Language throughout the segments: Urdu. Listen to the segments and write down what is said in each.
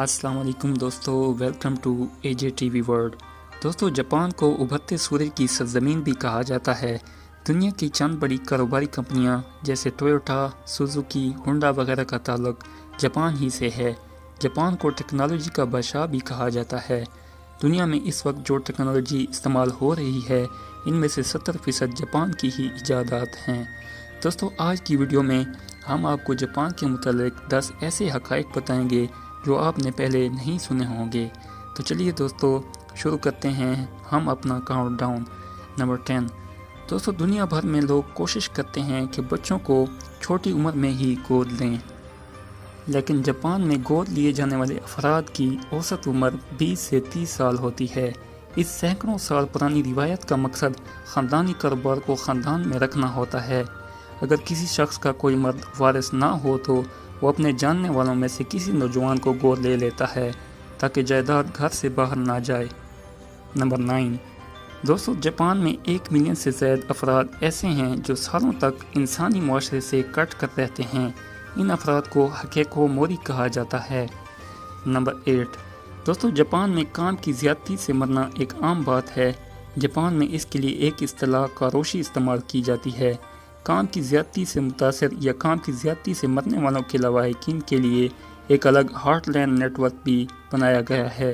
السلام علیکم دوستو، welcome to A J T V world. دوستو، جاپان کو ابھرتے سورج کی سرزمین بھی کہا جاتا ہے۔ دنیا کی چند بڑی کاروباری کمپنیاں جیسے ٹویوٹا، سوزوکی، ہونڈا وغیرہ کا تعلق جاپان ہی سے ہے۔ جاپان کو ٹیکنالوجی کا بادشاہ بھی کہا جاتا ہے۔ دنیا میں اس وقت جو ٹیکنالوجی استعمال ہو رہی ہے، ان میں سے 70% جاپان کی ہی ایجادات ہیں۔ دوستو، آج کی ویڈیو میں ہم آپ کو جاپان کے متعلق 10 ایسے حقائق بتائیں گے جو آپ نے پہلے نہیں سنے ہوں گے۔ تو چلیے دوستو، شروع کرتے ہیں ہم اپنا کاؤنٹ ڈاؤن۔ نمبر 10۔ دوستو، دنیا بھر میں لوگ کوشش کرتے ہیں کہ بچوں کو چھوٹی عمر میں ہی گود لیں، لیکن جاپان میں گود لیے جانے والے افراد کی اوسط عمر 20 سے 30 سال ہوتی ہے۔ اس سینکڑوں سال پرانی روایت کا مقصد خاندانی کاروبار کو خاندان میں رکھنا ہوتا ہے۔ اگر کسی شخص کا کوئی مرد وارث نہ ہو تو وہ اپنے جاننے والوں میں سے کسی نوجوان کو گود لے لیتا ہے تاکہ جائیداد گھر سے باہر نہ جائے۔ نمبر 9۔ دوستو، جاپان میں 1 ملین سے زائد افراد ایسے ہیں جو سالوں تک انسانی معاشرے سے کٹ کر رہتے ہیں۔ ان افراد کو ہکیکو موری کہا جاتا ہے۔ نمبر 8۔ دوستو، جاپان میں کام کی زیادتی سے مرنا ایک عام بات ہے۔ جاپان میں اس کے لیے ایک اصطلاح کاروشی استعمال کی جاتی ہے۔ کام کی زیادتی سے متاثر یا کام کی زیادتی سے مرنے والوں کے لواحقین کے لیے ایک الگ ہاٹ لائن نیٹ ورک بھی بنایا گیا ہے۔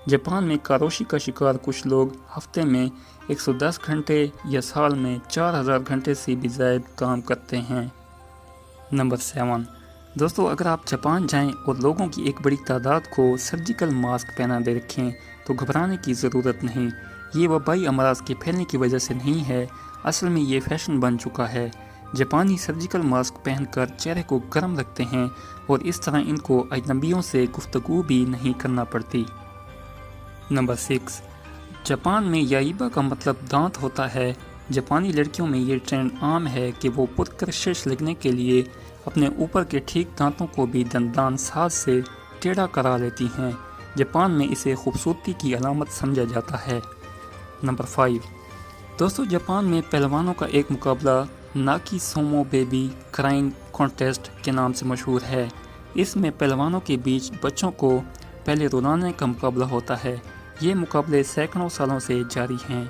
جاپان میں کاروشی کا شکار کچھ لوگ ہفتے میں 110 گھنٹے یا سال میں 4000 گھنٹے سے بھی زائد کام کرتے ہیں۔ نمبر 7۔ دوستو، اگر آپ جاپان جائیں اور لوگوں کی ایک بڑی تعداد کو سرجیکل ماسک پہنا دے رکھیں تو گھبرانے کی ضرورت نہیں۔ یہ وبائی امراض کے پھیلنے کی وجہ سے نہیں ہے، اصل میں یہ فیشن بن چکا ہے۔ جاپانی سرجیکل ماسک پہن کر چہرے کو گرم رکھتے ہیں اور اس طرح ان کو اجنبیوں سے گفتگو بھی نہیں کرنا پڑتی۔ نمبر 6۔ جاپان میں یائبا کا مطلب دانت ہوتا ہے۔ جاپانی لڑکیوں میں یہ ٹرینڈ عام ہے کہ وہ پرکشش لگنے کے لیے اپنے اوپر کے ٹھیک دانتوں کو بھی دندان ساز سے ٹیڑھا کرا لیتی ہیں۔ جاپان میں اسے خوبصورتی کی علامت سمجھا جاتا ہے۔ نمبر 5۔ دوستو، جاپان میں پہلوانوں کا ایک مقابلہ ناکی سومو بیبی کرائنگ کانٹیسٹ کے نام سے مشہور ہے۔ اس میں پہلوانوں کے بیچ بچوں کو پہلے رلانے کا مقابلہ ہوتا ہے۔ یہ مقابلے سینکڑوں سالوں سے جاری ہیں۔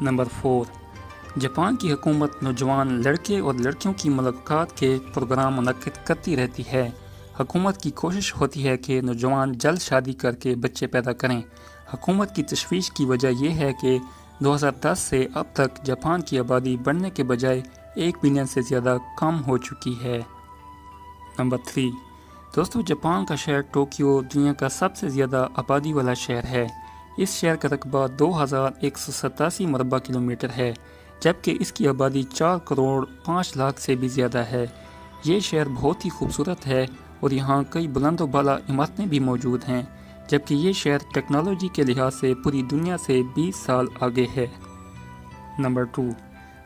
نمبر 4۔ جاپان کی حکومت نوجوان لڑکے اور لڑکیوں کی ملاقات کے پروگرام منعقد کرتی رہتی ہے۔ حکومت کی کوشش ہوتی ہے کہ نوجوان جلد شادی کر کے بچے پیدا کریں۔ حکومت کی تشویش کی وجہ یہ ہے کہ 2010 سے اب تک جاپان کی آبادی بڑھنے کے بجائے 1 بلین سے زیادہ کم ہو چکی ہے۔ نمبر 3۔ دوستو، جاپان کا شہر ٹوکیو دنیا کا سب سے زیادہ آبادی والا شہر ہے۔ اس شہر کا رقبہ 2187 مربع کلومیٹر ہے، جبکہ اس کی آبادی 4 کروڑ 5 لاکھ سے بھی زیادہ ہے۔ یہ شہر بہت ہی خوبصورت ہے اور یہاں کئی بلند و بالا عمارتیں بھی موجود ہیں، جبکہ یہ شہر ٹیکنالوجی کے لحاظ سے پوری دنیا سے 20 سال آگے ہے۔ نمبر 2۔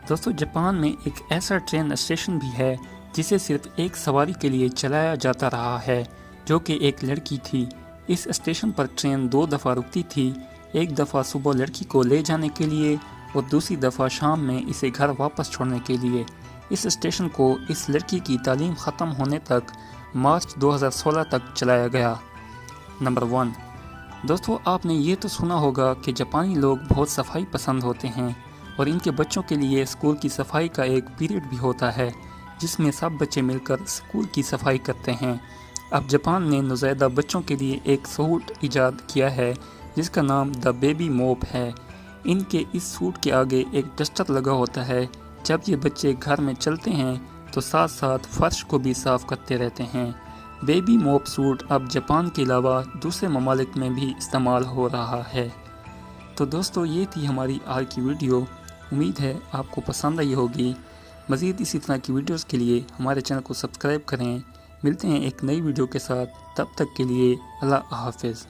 دوستو، جاپان میں ایک ایسا ٹرین اسٹیشن بھی ہے جسے صرف ایک سواری کے لیے چلایا جاتا رہا ہے، جو کہ ایک لڑکی تھی۔ اس اسٹیشن پر ٹرین 2 دفعہ رکتی تھی، ایک دفعہ صبح لڑکی کو لے جانے کے لیے اور دوسری دفعہ شام میں اسے گھر واپس چھوڑنے کے لیے۔ اس اسٹیشن کو اس لڑکی کی تعلیم ختم ہونے تک مارچ 2016 تک چلایا گیا۔ نمبر 1۔ دوستو، آپ نے یہ تو سنا ہوگا کہ جاپانی لوگ بہت صفائی پسند ہوتے ہیں اور ان کے بچوں کے لیے اسکول کی صفائی کا ایک پیریڈ بھی ہوتا ہے جس میں سب بچے مل کر اسکول کی صفائی کرتے ہیں۔ اب جاپان نے نوزائیدہ بچوں کے لیے ایک سوٹ ایجاد کیا ہے جس کا نام دا بیبی موپ ہے۔ ان کے اس سوٹ کے آگے ایک ڈسٹر لگا ہوتا ہے۔ جب یہ بچے گھر میں چلتے ہیں تو ساتھ ساتھ فرش کو بھی صاف کرتے رہتے ہیں۔ بیبی موپ سوٹ اب جاپان کے علاوہ دوسرے ممالک میں بھی استعمال ہو رہا ہے۔ تو دوستو، یہ تھی ہماری آج کی ویڈیو۔ امید ہے آپ کو پسند آئی ہوگی۔ مزید اسی طرح کی ویڈیوز کے لیے ہمارے چینل کو سبسکرائب کریں۔ ملتے ہیں ایک نئی ویڈیو کے ساتھ، تب تک کے لیے اللہ حافظ۔